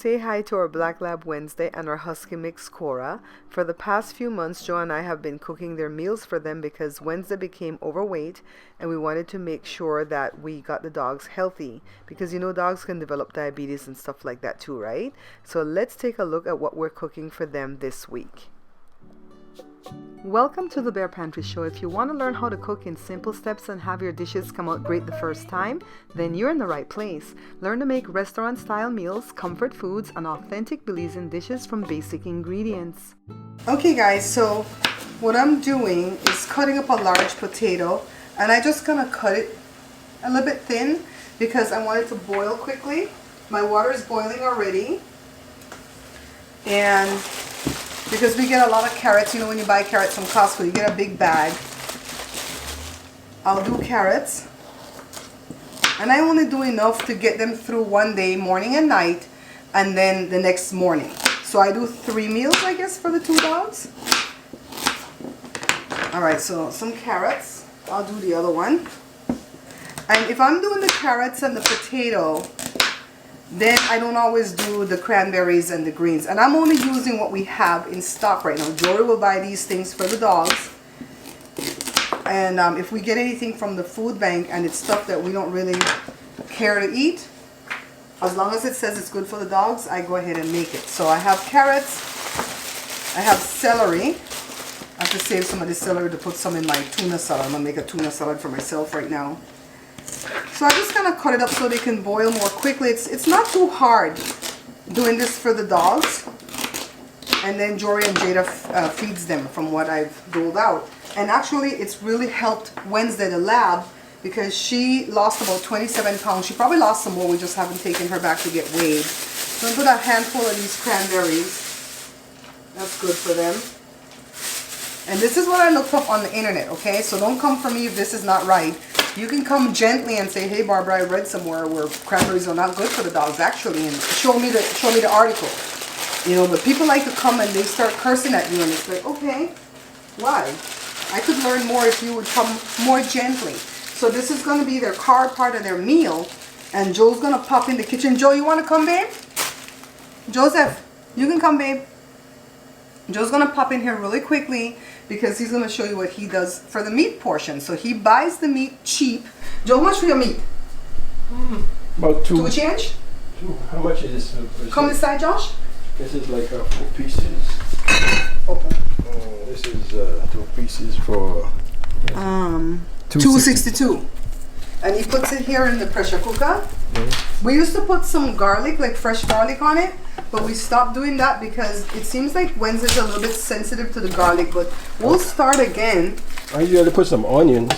say hi to our Black Lab Wednesday and our Husky Mix Cora. For the past few months, Joe and I have been cooking their meals for them because Wednesday became overweight and we wanted to make sure that we got the dogs healthy because you know dogs can develop diabetes and stuff like that too, right? So let's take a look at what we're cooking for them this week. Welcome to the Bare Pantry Show. If you want to learn how to cook in simple steps and have your dishes come out great the first time, then you're in the right place. Learn to make restaurant-style meals, comfort foods, and authentic Belizean dishes from basic ingredients. Okay guys, so what I'm doing is cutting up a large potato, and I just gonna cut it a little bit thin because I want it to boil quickly. My water is boiling already, and because we get a lot of carrots, you know when you buy carrots from Costco, you get a big bag. I'll do carrots. And I only do enough to get them through one day, morning and night, and then the next morning. So I do 3 meals, I guess, for the 2 dogs. Alright, so some carrots. I'll do the other one. And if I'm doing the carrots and the potato, then I don't always do the cranberries and the greens. And I'm only using what we have in stock right now. Jory will buy these things for the dogs. And if we get anything from the food bank and it's stuff that we don't really care to eat, as long as it says it's good for the dogs, I go ahead and make it. So I have carrots. I have celery. I have to save some of the celery to put some in my tuna salad. I'm going to make a tuna salad for myself right now. So I'm just going to cut it up so they can boil more quickly. It's not too hard doing this for the dogs. And then Jory and Jada feeds them from what I've doled out. And actually it's really helped Wednesday, the lab, because she lost about 27 pounds. She probably lost some more. We just haven't taken her back to get weighed. So I'm going to put a handful of these cranberries. That's good for them. And this is what I looked up on the internet, okay? So don't come for me if this is not right. You can come gently and say, hey Barbara, I read somewhere where cranberries are not good for the dogs actually, and show me the article. You know, but people like to come and they start cursing at you and it's like, okay, why? I could learn more if you would come more gently. So this is going to be their carb part of their meal, and Joe's going to pop in the kitchen. Joe, you want to come, babe? Joseph, you can come, babe. Joe's going to pop in here really quickly because he's going to show you what he does for the meat portion. So he buys the meat cheap. Joe, how much for your meat? About 2. 2 change? 2. How much is this? Come this side, Josh. This is like 4 pieces. Okay. This is 2 pieces for $2.62. And he puts it here in the pressure cooker. We used to put some garlic, like fresh garlic on it, but we stopped doing that because it seems like Wednesday's a little bit sensitive to the garlic, but we'll start again. I usually put some onions.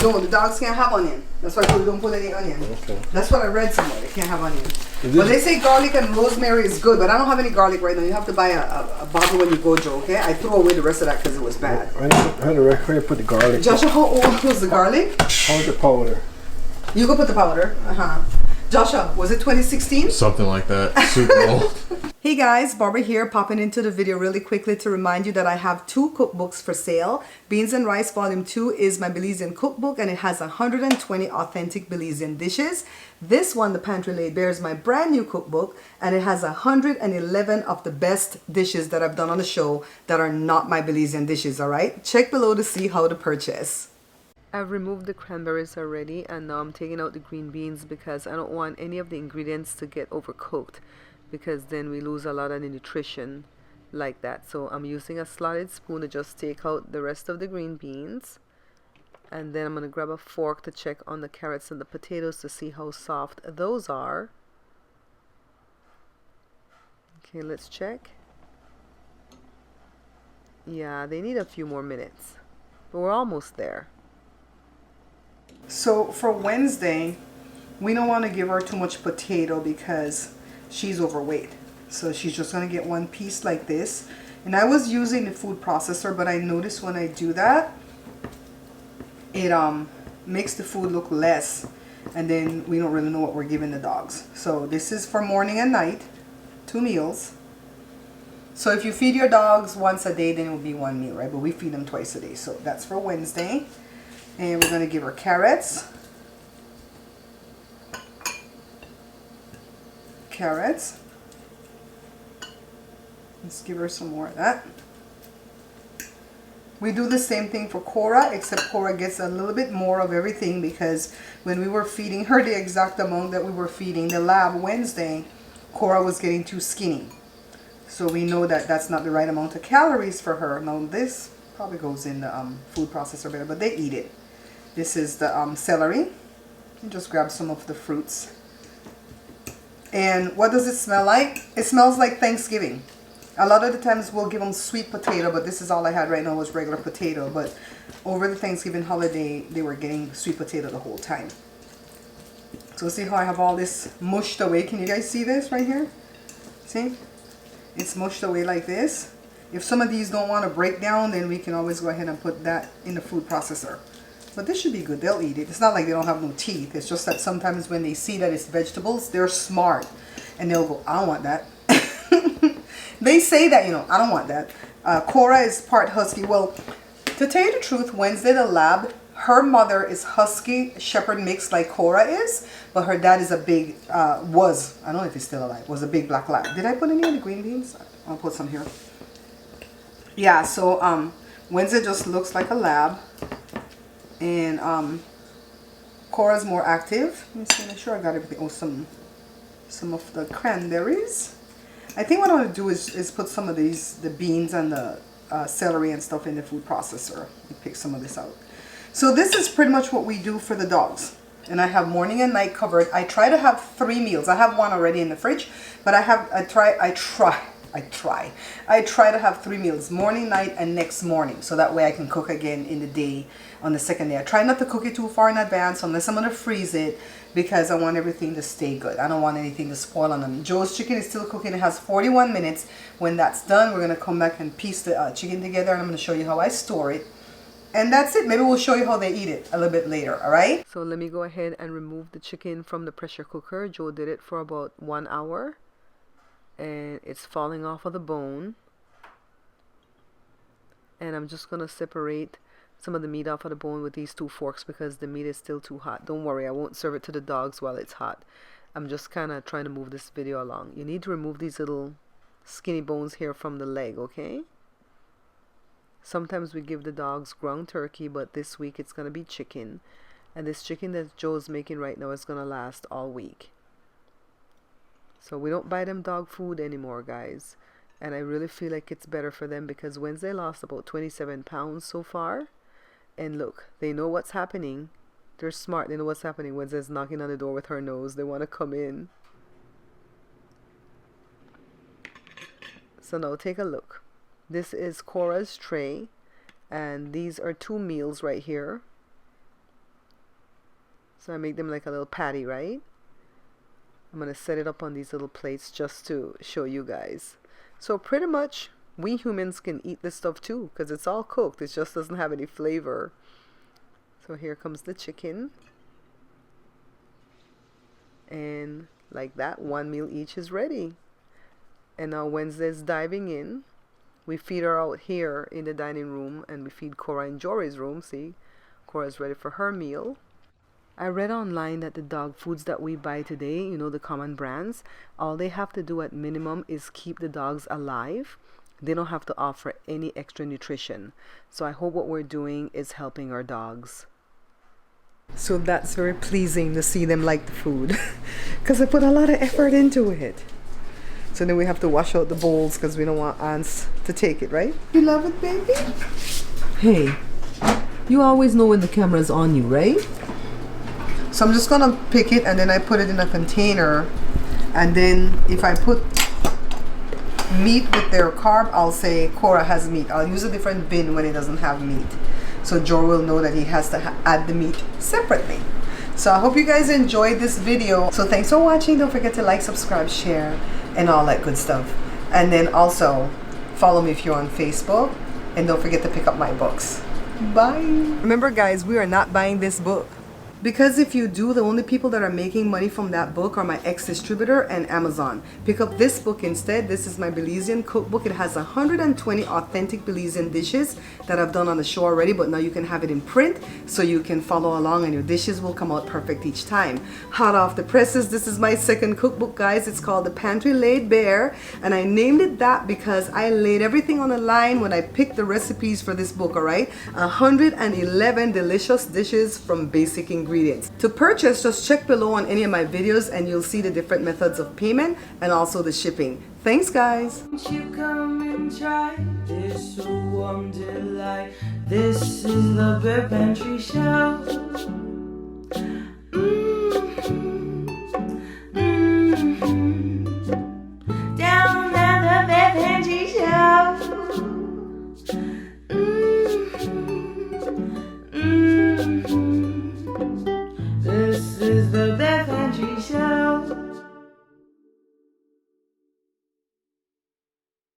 No, the dogs can't have onion. That's why we don't put any onion. Okay. That's what I read somewhere. They can't have onion. But they say garlic and rosemary is good, but I don't have any garlic right now. You have to buy a bottle when you go, Joe, okay? I threw away the rest of that because it was bad. Where do I put the garlic? Joshua, how old was the garlic? How's the powder? You go put the powder. Joshua, was it 2016? Something like that. Super old. Hey guys, Barbara here, popping into the video really quickly to remind you that I have 2 cookbooks for sale. Beans and Rice Volume 2 is my Belizean cookbook, and it has 120 authentic Belizean dishes. This one, the Pantry Laid Bare, is my brand new cookbook, and it has 111 of the best dishes that I've done on the show that are not my Belizean dishes, alright? Check below to see how to purchase. I've removed the cranberries already, and now I'm taking out the green beans because I don't want any of the ingredients to get overcooked, because then we lose a lot of the nutrition like that. So I'm using a slotted spoon to just take out the rest of the green beans, and then I'm going to grab a fork to check on the carrots and the potatoes to see how soft those are. Okay, let's check. Yeah, they need a few more minutes, but we're almost there. So for Wednesday, we don't want to give her too much potato because she's overweight. So she's just going to get 1 piece like this. And I was using the food processor, but I noticed when I do that, it makes the food look less. And then we don't really know what we're giving the dogs. So this is for morning and night, 2 meals. So if you feed your dogs once a day, then it will be 1 meal, right? But we feed them twice a day. So that's for Wednesday. And we're going to give her carrots. Let's give her some more of that. We do the same thing for Cora, except Cora gets a little bit more of everything because when we were feeding her the exact amount that we were feeding the lab Wednesday, Cora was getting too skinny. So we know that that's not the right amount of calories for her. Now this probably goes in the food processor better, but they eat it. This is the celery. And just grab some of the fruits. And what does it smell like? It smells like Thanksgiving. A lot of the times we'll give them sweet potato, but this is all I had right now was regular potato. But over the Thanksgiving holiday, they were getting sweet potato the whole time. So see how I have all this mushed away? Can you guys see this right here? See? It's mushed away like this. If some of these don't want to break down, then we can always go ahead and put that in the food processor. But this should be good. They'll eat it. It's not like they don't have no teeth. It's just that sometimes when they see that it's vegetables, they're smart. And they'll go, I don't want that. They say that, you know, I don't want that. Cora is part husky. Well, to tell you the truth, Wednesday the lab, her mother is husky shepherd mix like Cora is. But her dad is a big, I don't know if he's still alive, was a big black lab. Did I put any of the green beans? I'll put some here. Yeah, so Wednesday just looks like a lab. And Cora's more active. Let me see, make sure I got everything. Oh, some of the cranberries. I think what I want to do is put some of these, the beans and the celery and stuff in the food processor. Let me pick some of this out. So this is pretty much what we do for the dogs. And I have morning and night covered. I try to have 3 meals. I have one already in the fridge, but I try to have 3 meals, morning, night, and next morning. So that way I can cook again in the day on the second day. I try not to cook it too far in advance unless I'm going to freeze it because I want everything to stay good. I don't want anything to spoil on them. Joe's chicken is still cooking. It has 41 minutes. When that's done, we're going to come back and piece the chicken together, and I'm going to show you how I store it. And that's it. Maybe we'll show you how they eat it a little bit later, all right? So let me go ahead and remove the chicken from the pressure cooker. Joe did it for about 1 hour. And it's falling off of the bone. And I'm just going to separate some of the meat off of the bone with these 2 forks because the meat is still too hot. Don't worry, I won't serve it to the dogs while it's hot. I'm just kind of trying to move this video along. You need to remove these little skinny bones here from the leg, okay? Sometimes we give the dogs ground turkey, but this week it's going to be chicken. And this chicken that Joe's making right now is going to last all week. So we don't buy them dog food anymore, guys. And I really feel like it's better for them because Wednesday lost about 27 pounds so far. And look, they know what's happening. They're smart. They know what's happening. Wednesday's knocking on the door with her nose. They want to come in. So now take a look. This is Cora's tray. And these are 2 meals right here. So I make them like a little patty, right? I'm going to set it up on these little plates just to show you guys. So pretty much we humans can eat this stuff too because it's all cooked. It just doesn't have any flavor. So here comes the chicken. And like that, 1 meal each is ready. And now Wednesday's diving in. We feed her out here in the dining room and we feed Cora in Jory's room. See, Cora's ready for her meal. I read online that the dog foods that we buy today, you know, the common brands, all they have to do at minimum is keep the dogs alive. They don't have to offer any extra nutrition. So I hope what we're doing is helping our dogs. So that's very pleasing to see them like the food because I put a lot of effort into it. So then we have to wash out the bowls because we don't want ants to take it, right? You love it, baby? Hey, you always know when the camera's on you, right? So I'm just gonna pick it and then I put it in a container, and then if I put meat with their carb, I'll say Cora has meat. I'll use a different bin when it doesn't have meat, so Joe will know that he has to add the meat separately. So I hope you guys enjoyed this video. So thanks for watching. Don't forget to like, subscribe, share, and all that good stuff. And then also follow me if you're on Facebook, and don't forget to pick up my books. Bye. Remember guys, we are not buying this book. Because if you do, the only people that are making money from that book are my ex-distributor and Amazon. Pick up this book instead. This is my Belizean cookbook. It has 120 authentic Belizean dishes that I've done on the show already, but now you can have it in print so you can follow along and your dishes will come out perfect each time. Hot off the presses, this is my second cookbook, guys. It's called the Pantry Laid Bare, and I named it that because I laid everything on the line when I picked the recipes for this book, alright? 111 delicious dishes from basic ingredients. To purchase, just check below on any of my videos and you'll see the different methods of payment and also the shipping. Thanks, guys. Won't you come and try this warm delight? This is the Bare Pantry Show.